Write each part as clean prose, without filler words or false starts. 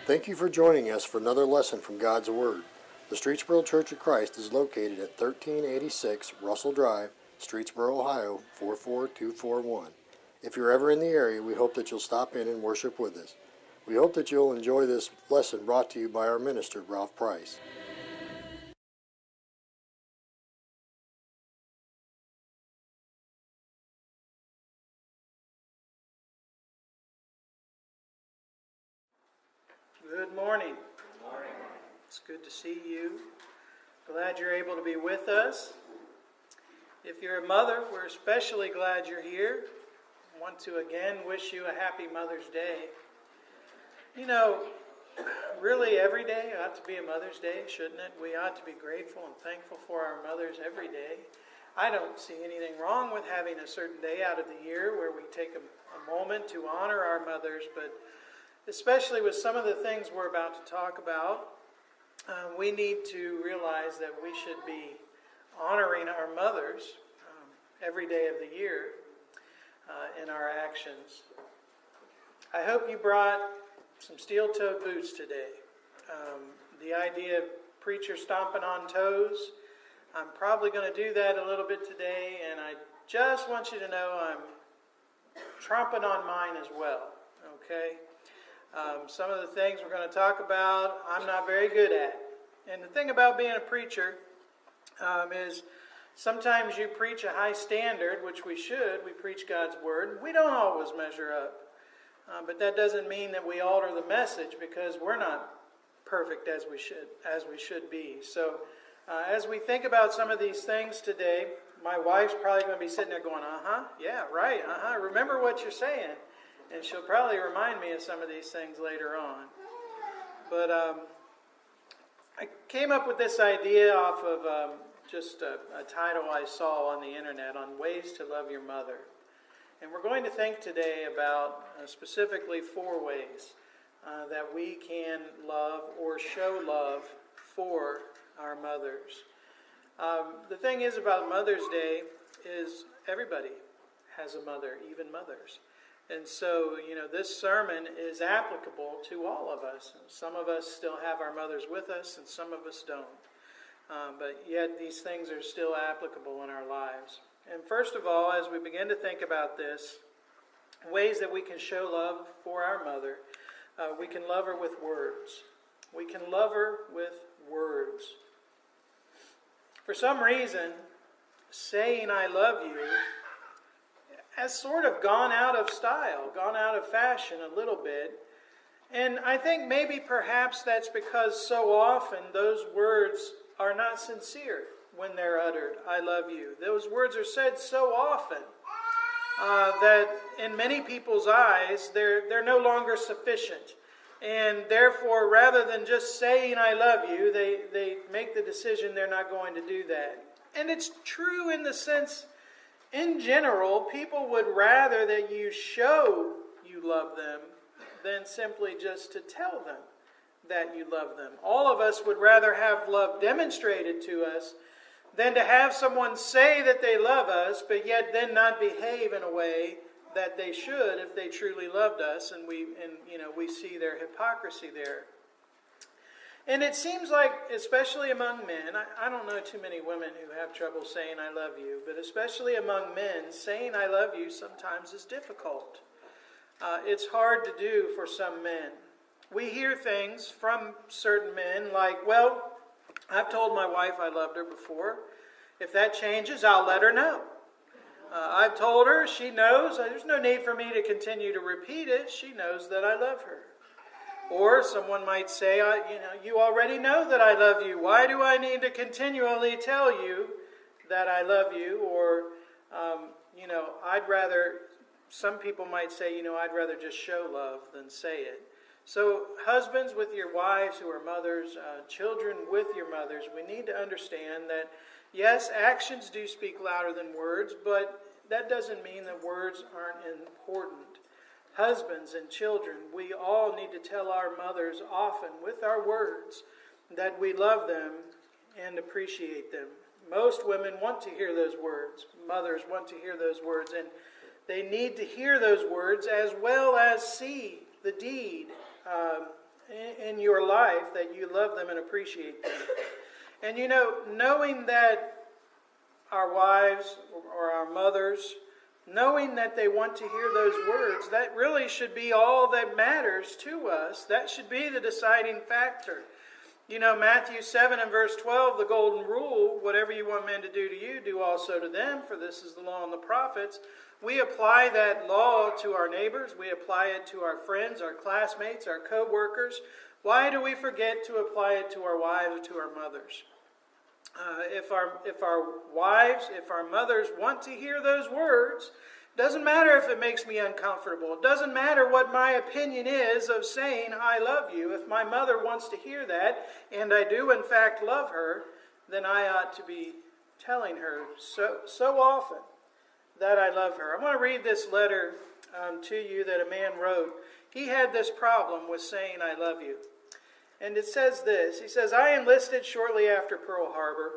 Thank you for joining us for another lesson from God's Word. The Streetsboro Church of Christ is located at 1386 Russell Drive, Streetsboro, Ohio 44241. If you're ever in the area, we hope that you'll stop in and worship with us. We hope that you'll enjoy this lesson brought to you by our minister, Ralph Price. Good morning. Good morning. It's good to see you. Glad you're able to be with us. If you're a mother, we're especially glad you're here. I want to again wish you a happy Mother's Day. You know, really every day ought to be a Mother's Day, shouldn't it? We ought to be grateful and thankful for our mothers every day. I don't see anything wrong with having a certain day out of the year where we take a moment to honor our mothers, but especially with some of the things we're about to talk about, we need to realize that we should be honoring our mothers every day of the year in our actions. I hope you brought some steel-toed boots today. The idea of preacher stomping on toes, I'm probably going to do that a little bit today, and I just want you to know I'm tromping on mine as well, okay? Some of the things we're going to talk about, I'm not very good at. And the thing about being a preacher is sometimes you preach a high standard, which we should. We preach God's Word. We don't always measure up. But that doesn't mean that we alter the message because we're not perfect as we should be. So as we think about some of these things today, my wife's probably going to be sitting there going, yeah, right, remember what you're saying. And she'll probably remind me of some of these things later on. But I came up with this idea off of just a title I saw on the internet on ways to love your mother. And we're going to think today about specifically 4 ways that we can love or show love for our mothers. The thing is about Mother's Day is everybody has a mother, even mothers. And so, this sermon is applicable to all of us. Some of us still have our mothers with us, and some of us don't. But yet, these things are still applicable in our lives. And first of all, as we begin to think about this, ways that we can show love for our mother, we can love her with words. We can love her with words. For some reason, saying I love you has sort of gone out of style, gone out of fashion a little bit. And I think maybe perhaps that's because so often those words are not sincere when they're uttered, I love you. Those words are said so often that in many people's eyes, they're no longer sufficient. And therefore, rather than just saying I love you, they make the decision they're not going to do that. And it's true in the sense, in general, people would rather that you show you love them than simply just to tell them that you love them. All of us would rather have love demonstrated to us than to have someone say that they love us, but yet then not behave in a way that they should if they truly loved us, and we see their hypocrisy there. And it seems like, especially among men, I don't know too many women who have trouble saying I love you, but especially among men, saying I love you sometimes is difficult. It's hard to do for some men. We hear things from certain men like, well, I've told my wife I loved her before. If that changes, I'll let her know. I've told her, she knows. There's no need for me to continue to repeat it. She knows that I love her. Or someone might say, you already know that I love you. Why do I need to continually tell you that I love you? Or, some people might say, I'd rather just show love than say it. So husbands with your wives who are mothers, children with your mothers, we need to understand that, yes, actions do speak louder than words, but that doesn't mean that words aren't important. Husbands and children, we all need to tell our mothers often with our words that we love them and appreciate them. Most women want to hear those words. Mothers want to hear those words, and they need to hear those words as well as see the deed in your life, that you love them and appreciate them. And knowing that our wives or our mothers, knowing that they want to hear those words, that really should be all that matters to us. That should be the deciding factor. Matthew 7 and verse 12, the golden rule, whatever you want men to do to you, do also to them, for this is the law and the prophets. We apply that law to our neighbors. We apply it to our friends, our classmates, our co-workers. Why do we forget to apply it to our wives or to our mothers? If our wives, if our mothers want to hear those words, it doesn't matter if it makes me uncomfortable. It doesn't matter what my opinion is of saying I love you. If my mother wants to hear that, and I do in fact love her, then I ought to be telling her so often that I love her. I want to read this letter to you that a man wrote. He had this problem with saying I love you. And it says this. He says, I enlisted shortly after Pearl Harbor.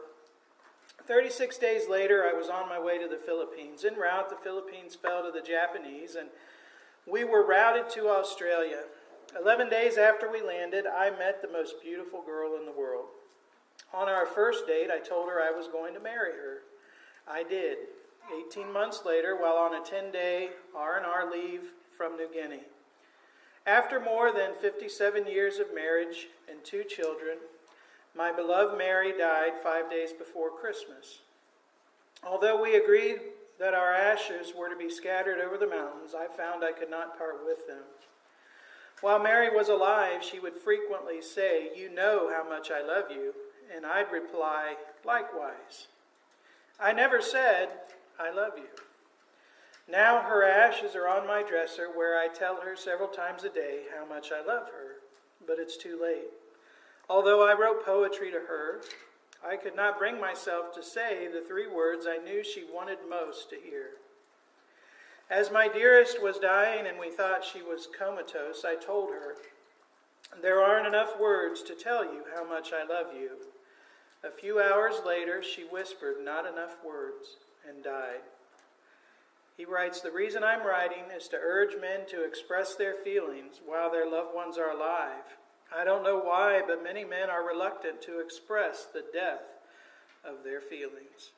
36 days later, I was on my way to the Philippines. En route, the Philippines fell to the Japanese, and we were routed to Australia. 11 days after we landed, I met the most beautiful girl in the world. On our first date, I told her I was going to marry her. I did. 18 months later, while on a 10-day R&R leave from New Guinea. After more than 57 years of marriage and 2 children, my beloved Mary died 5 days before Christmas. Although we agreed that our ashes were to be scattered over the mountains, I found I could not part with them. While Mary was alive, she would frequently say, "You know how much I love you," and I'd reply, "Likewise." I never said, "I love you." Now her ashes are on my dresser, where I tell her several times a day how much I love her, but it's too late. Although I wrote poetry to her, I could not bring myself to say the 3 words I knew she wanted most to hear. As my dearest was dying and we thought she was comatose, I told her, "There aren't enough words to tell you how much I love you." A few hours later, she whispered, "Not enough words," and died. He writes, the reason I'm writing is to urge men to express their feelings while their loved ones are alive. I don't know why, but many men are reluctant to express the depth of their feelings.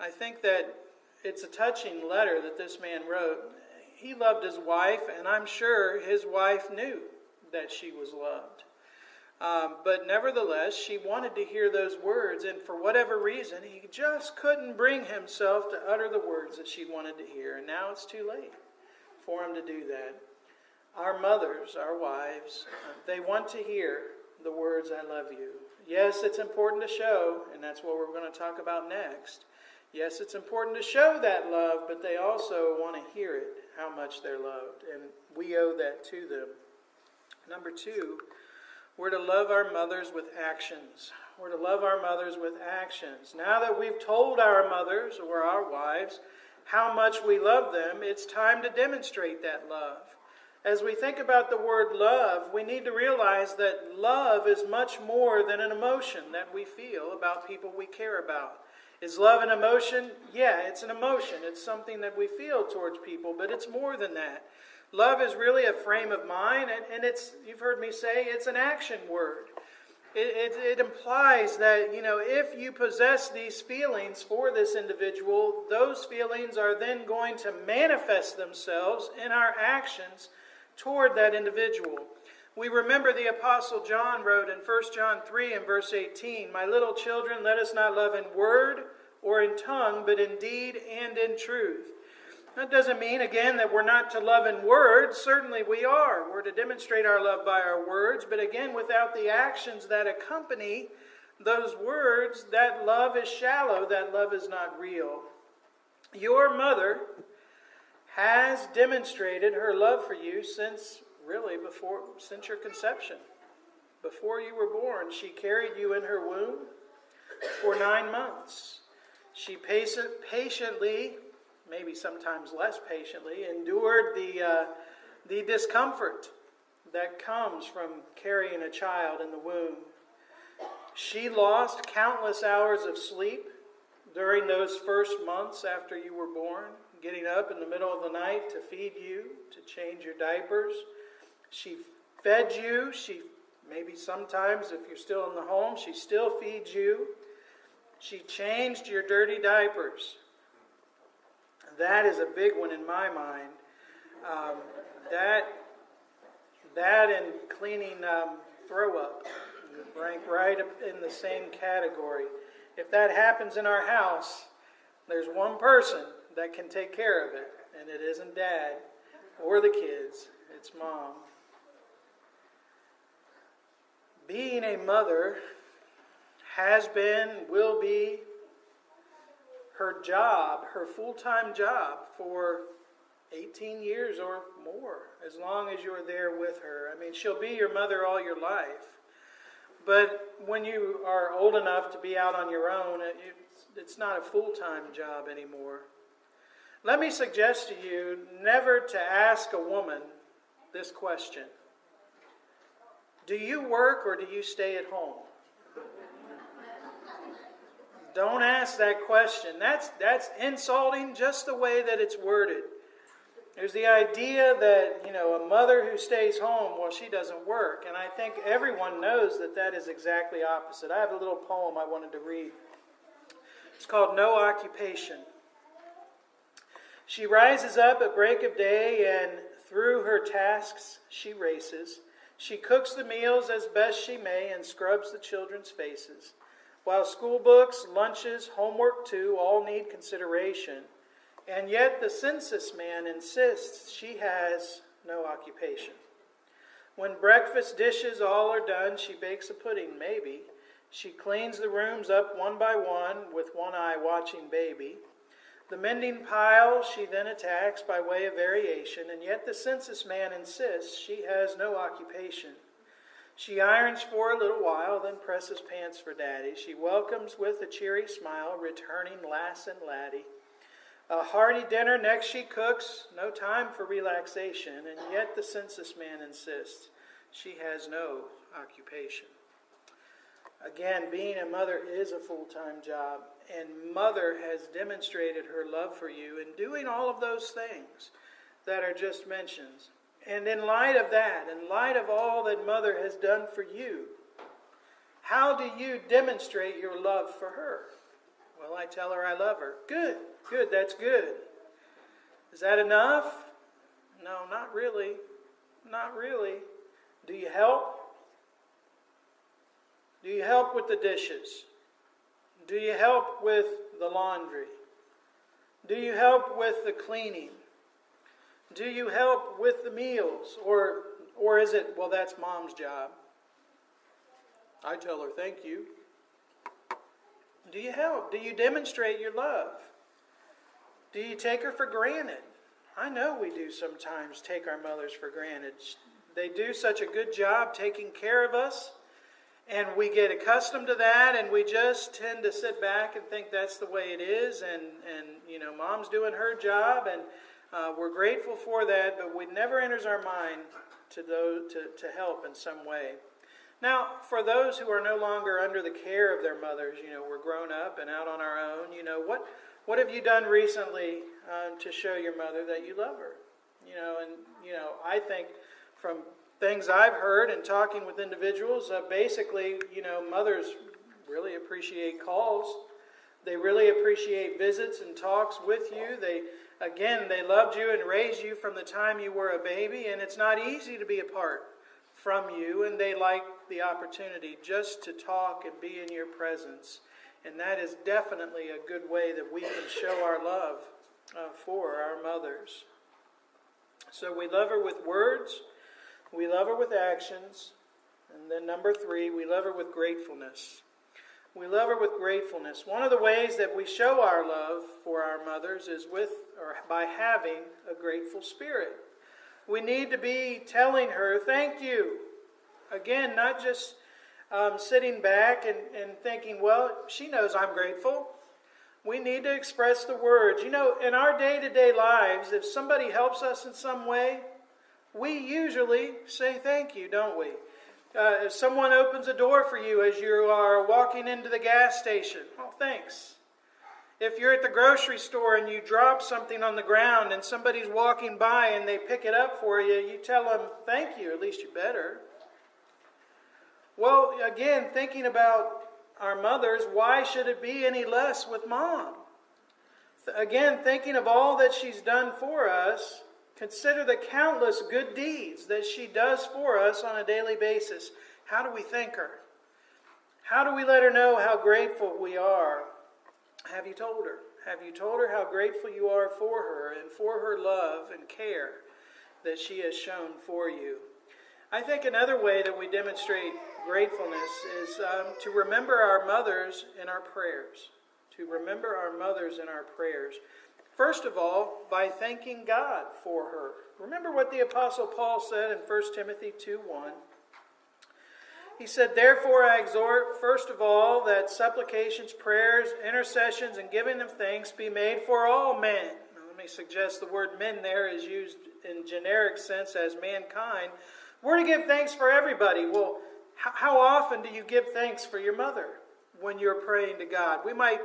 I think that it's a touching letter that this man wrote. He loved his wife, and I'm sure his wife knew that she was loved. But nevertheless, she wanted to hear those words, and for whatever reason, he just couldn't bring himself to utter the words that she wanted to hear. And now it's too late for him to do that. Our mothers, our wives, they want to hear the words, "I love you." Yes, it's important to show, and that's what we're going to talk about next. Yes, it's important to show that love, but they also want to hear it, how much they're loved, and we owe that to them. Number 2, we're to love our mothers with actions. We're to love our mothers with actions. Now that we've told our mothers or our wives how much we love them, it's time to demonstrate that love. As we think about the word love, we need to realize that love is much more than an emotion that we feel about people we care about. Is love an emotion? Yeah, it's an emotion. It's something that we feel towards people, but it's more than that. Love is really a frame of mind, and it's, you've heard me say, it's an action word. It implies that, if you possess these feelings for this individual, those feelings are then going to manifest themselves in our actions toward that individual. We remember the Apostle John wrote in 1 John 3 and verse 18, "My little children, let us not love in word or in tongue, but in deed and in truth." That doesn't mean, again, that we're not to love in words. Certainly we are. We're to demonstrate our love by our words. But again, without the actions that accompany those words, that love is shallow. That love is not real. Your mother has demonstrated her love for you since your conception. Before you were born, she carried you in her womb for 9 months. She patiently, maybe sometimes less patiently, endured the discomfort that comes from carrying a child in the womb. She lost countless hours of sleep during those first months after you were born, getting up in the middle of the night to feed you, to change your diapers. She fed you, she Maybe sometimes if you're still in the home, she still feeds you. She changed your dirty diapers. That is a big one in my mind. That and cleaning throw up rank right up in the same category. If that happens in our house, there's one person that can take care of it, and it isn't Dad or the kids. It's Mom. Being a mother has been, will be her job, her full-time job for 18 years or more, as long as you're there with her. I mean, she'll be your mother all your life. But when you are old enough to be out on your own, it's not a full-time job anymore. Let me suggest to you never to ask a woman this question. Do you work or do you stay at home? Don't ask that question. That's insulting just the way that it's worded. There's the idea that, a mother who stays home, well, she doesn't work. And I think everyone knows that that is exactly opposite. I have a little poem I wanted to read. It's called No Occupation. She rises up at break of day, and through her tasks she races. She cooks the meals as best she may and scrubs the children's faces. While school books, lunches, homework too, all need consideration. And yet the census man insists she has no occupation. When breakfast dishes all are done, she bakes a pudding, maybe. She cleans the rooms up one by one, with one eye watching baby. The mending pile she then attacks by way of variation, and yet the census man insists she has no occupation. She irons for a little while, then presses pants for Daddy. She welcomes with a cheery smile, returning lass and laddie. A hearty dinner next she cooks, no time for relaxation, and yet the census man insists she has no occupation. Again, being a mother is a full-time job, and Mother has demonstrated her love for you in doing all of those things that are just mentioned. And in light of that, in light of all that Mother has done for you, how do you demonstrate your love for her? Well, I tell her I love her. Good, that's good. Is that enough? No, not really. Not really. Do you help? Do you help with the dishes? Do you help with the laundry? Do you help with the cleaning? Do you help with the meals? Or is it, well, that's Mom's job? I tell her, thank you. Do you help? Do you demonstrate your love? Do you take her for granted? I know we do sometimes take our mothers for granted. They do such a good job taking care of us, and we get accustomed to that, and we just tend to sit back and think that's the way it is, and Mom's doing her job, and we're grateful for that, but it never enters our mind to help in some way. Now, for those who are no longer under the care of their mothers, we're grown up and out on our own, what have you done recently to show your mother that you love her? I think from things I've heard and talking with individuals, basically, mothers really appreciate calls. They really appreciate visits and talks with you. They loved you and raised you from the time you were a baby, and it's not easy to be apart from you, and they like the opportunity just to talk and be in your presence. And that is definitely a good way that we can show our love for our mothers. So we love her with words, we love her with actions, and then number 3, we love her with gratefulness. We love her with gratefulness. One of the ways that we show our love for our mothers is by having a grateful spirit. We need to be telling her, thank you. Again, not just sitting back and thinking, well, she knows I'm grateful. We need to express the words. In our day-to-day lives, if somebody helps us in some way, we usually say thank you, don't we? If someone opens a door for you as you are walking into the gas station, oh, thanks. If you're at the grocery store and you drop something on the ground and somebody's walking by and they pick it up for you, you tell them thank you, at least you better. Well, again, thinking about our mothers, why should it be any less with Mom? Again, thinking of all that she's done for us, consider the countless good deeds that she does for us on a daily basis. How do we thank her? How do we let her know how grateful we are? Have you told her? Have you told her how grateful you are for her and for her love and care that she has shown for you? I think another way that we demonstrate gratefulness is to remember our mothers in our prayers. To remember our mothers in our prayers. First of all, by thanking God for her. Remember what the Apostle Paul said in 1 Timothy 2:1. He said, "Therefore I exhort, first of all, that supplications, prayers, intercessions, and giving of thanks be made for all men." Now, let me suggest the word men there is used in generic sense as mankind. We're to give thanks for everybody. Well, how often do you give thanks for your mother when you're praying to God? We might,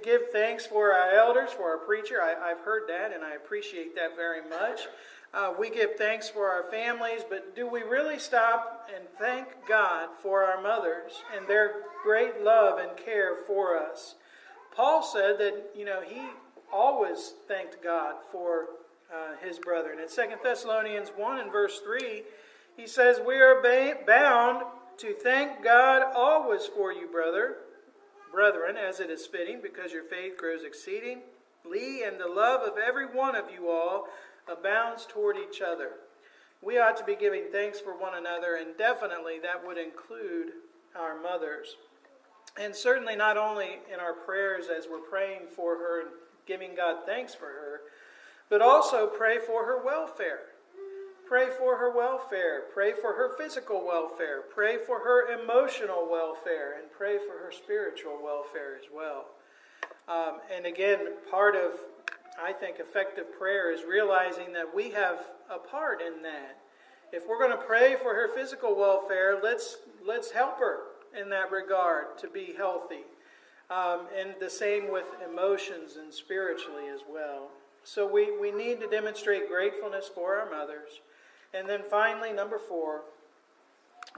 give thanks for our elders, for our preacher. I've heard that, and I appreciate that very much. We give thanks for our families, but do we really stop and thank God for our mothers and their great love and care for us? Paul said that, he always thanked God for his brethren. In 2 Thessalonians 1 and verse 3, he says, "We are bound to thank God always for you, brethren, as it is fitting, because your faith grows exceedingly, and the love of every one of you all abounds toward each other." We ought to be giving thanks for one another, and definitely that would include our mothers. And certainly not only in our prayers as we're praying for her and giving God thanks for her, but also pray for her welfare. Pray for her welfare. Pray for her physical welfare. Pray for her emotional welfare. And pray for her spiritual welfare as well. And again, part of, I think, effective prayer is realizing that we have a part in that. If we're going to pray for her physical welfare, let's help her in that regard to be healthy. And the same with emotions and spiritually as well. So we need to demonstrate gratefulness for our mothers. And then finally, number 4,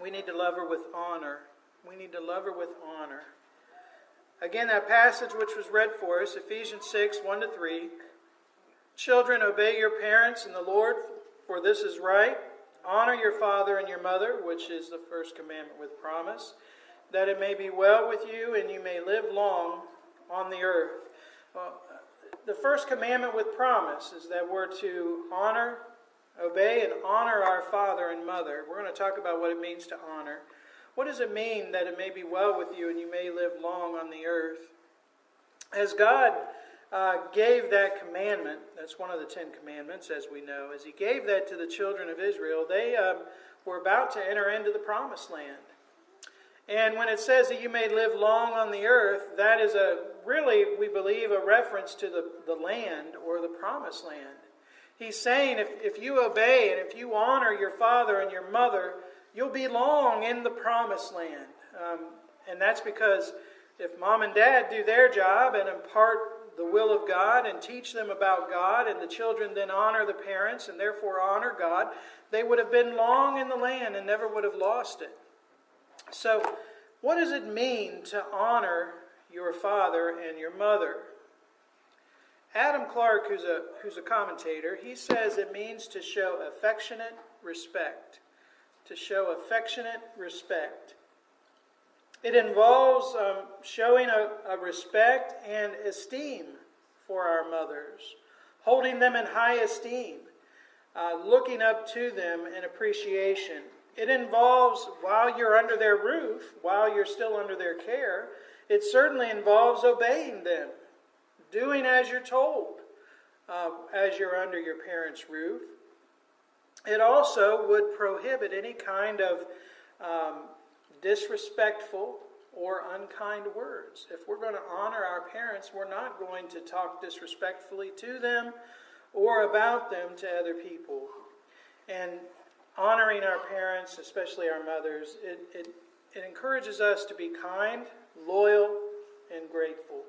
we need to love her with honor. We need to love her with honor. Again, that passage which was read for us, Ephesians 6, 1-3. "Children, obey your parents in the Lord, for this is right. Honor your father and your mother," which is the first commandment with promise, "that it may be well with you and you may live long on the earth." Well, the first commandment with promise is that we're to obey and honor our father and mother. We're going to talk about what it means to honor. What does it mean that it may be well with you and you may live long on the earth? As God gave that commandment, that's one of the 10 commandments, as we know, as he gave that to the children of Israel, they were about to enter into the promised land. And when it says that you may live long on the earth, that is really, we believe, a reference to the land or the promised land. He's saying if you obey and if you honor your father and your mother, you'll be long in the promised land. And that's because if mom and dad do their job and impart the will of God and teach them about God, and the children then honor the parents and therefore honor God, they would have been long in the land and never would have lost it. So, what does it mean to honor your father and your mother? Adam Clark, who's a commentator, he says it means to show affectionate respect. To show affectionate respect. It involves showing a respect and esteem for our mothers, holding them in high esteem, looking up to them in appreciation. It involves, while you're under their roof, while you're still under their care, it certainly involves obeying them, doing as you're told as you're under your parents' roof. It also would prohibit any kind of disrespectful or unkind words. If we're going to honor our parents, we're not going to talk disrespectfully to them or about them to other people. And honoring our parents, especially our mothers, it encourages us to be kind, loyal, and grateful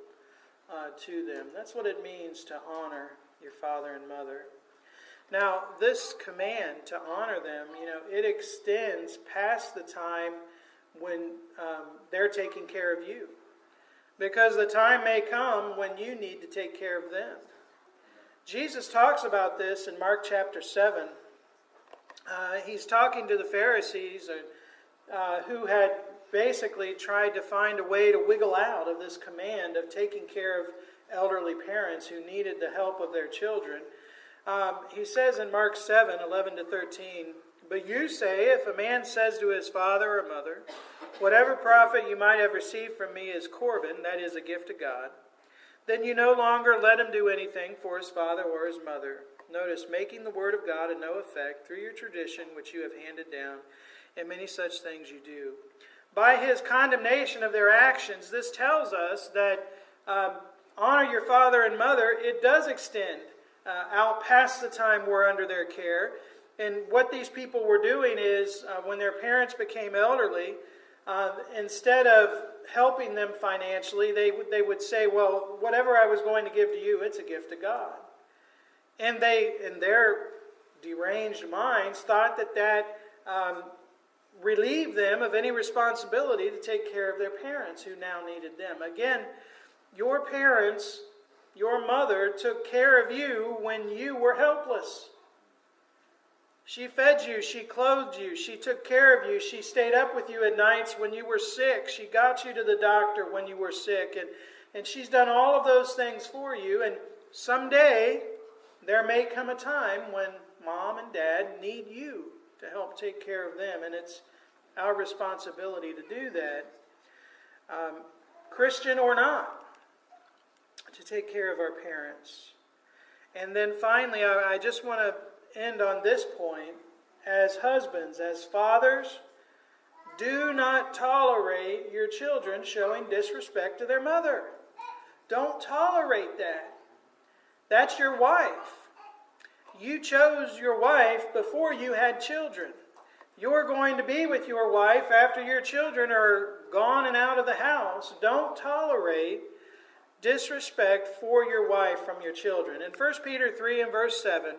to them. That's what it means to honor your father and mother. Now, this command to honor them, it extends past the time when they're taking care of you. Because the time may come when you need to take care of them. Jesus talks about this in Mark chapter 7. He's talking to the Pharisees who had basically tried to find a way to wiggle out of this command of taking care of elderly parents who needed the help of their children. He says in Mark 7:11-13, "But you say, if a man says to his father or mother, 'Whatever profit you might have received from me is Corban,' that is a gift to God, then you no longer let him do anything for his father or his mother. Notice, making the word of God of no effect through your tradition which you have handed down, and many such things you do." By his condemnation of their actions, this tells us that honor your father and mother, it does extend out past the time we're under their care. And what these people were doing is, when their parents became elderly, instead of helping them financially, they would say, "Well, whatever I was going to give to you, it's a gift to God." And they, in their deranged minds, thought that relieved them of any responsibility to take care of their parents who now needed them. Again, your parents, your mother, took care of you when you were helpless. She fed you, she clothed you, she took care of you, she stayed up with you at nights when you were sick, she got you to the doctor when you were sick, and she's done all of those things for you. And someday there may come a time when mom and dad need you to help take care of them, and it's our responsibility to do that, Christian or not, to take care of our parents. And then finally, I just want to end on this point. As husbands, as fathers, do not tolerate your children showing disrespect to their mother. Don't tolerate that. That's your wife. You chose your wife before you had children. You're going to be with your wife after your children are gone and out of the house. Don't tolerate disrespect for your wife from your children. In 1 Peter 3 and verse 7,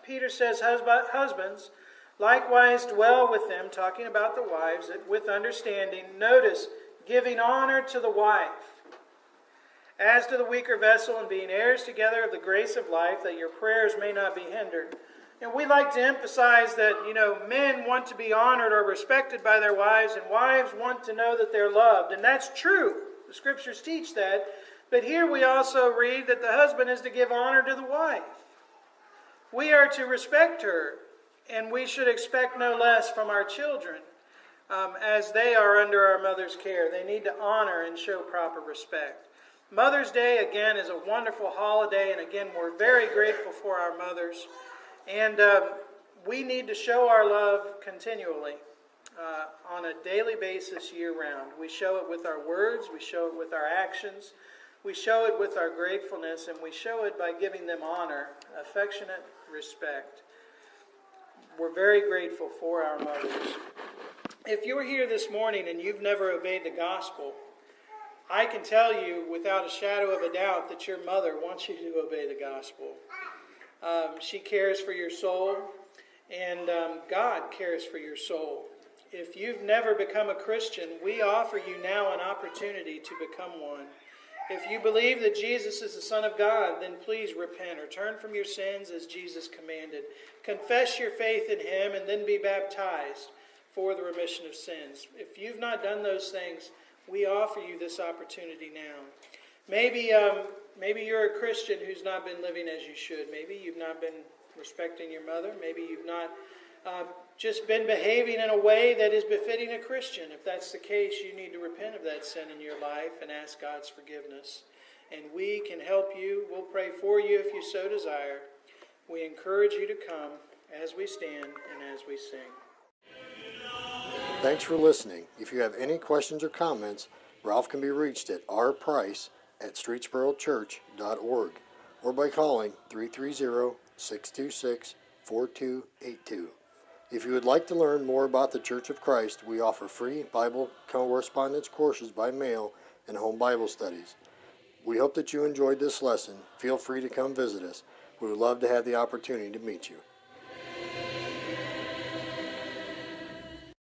Peter says, "Husbands, likewise dwell with them," talking about the wives, "with understanding." Notice, giving honor to the wife, "as to the weaker vessel, and being heirs together of the grace of life, that your prayers may not be hindered." And we like to emphasize that, men want to be honored or respected by their wives, and wives want to know that they're loved. And that's true. The scriptures teach that. But here we also read that the husband is to give honor to the wife. We are to respect her, and we should expect no less from our children as they are under our mother's care. They need to honor and show proper respect. Mother's Day, again, is a wonderful holiday, and again, we're very grateful for our mothers. And we need to show our love continually on a daily basis year-round. We show it with our words, we show it with our actions, we show it with our gratefulness, and we show it by giving them honor, affectionate respect. We're very grateful for our mothers. If you're here this morning and you've never obeyed the gospel, I can tell you without a shadow of a doubt that your mother wants you to obey the gospel. She cares for your soul, and God cares for your soul. If you've never become a Christian, we offer you now an opportunity to become one. If you believe that Jesus is the Son of God, then please repent or turn from your sins as Jesus commanded. Confess your faith in Him and then be baptized for the remission of sins. If you've not done those things, we offer you this opportunity now. Maybe you're a Christian who's not been living as you should. Maybe you've not been respecting your mother. Maybe you've not just been behaving in a way that is befitting a Christian. If that's the case, you need to repent of that sin in your life and ask God's forgiveness. And we can help you. We'll pray for you if you so desire. We encourage you to come as we stand and as we sing. Thanks for listening. If you have any questions or comments, Ralph can be reached at rprice@streetsborochurch.org or by calling 330-626-4282. If you would like to learn more about the Church of Christ, we offer free Bible correspondence courses by mail and home Bible studies. We hope that you enjoyed this lesson. Feel free to come visit us. We would love to have the opportunity to meet you.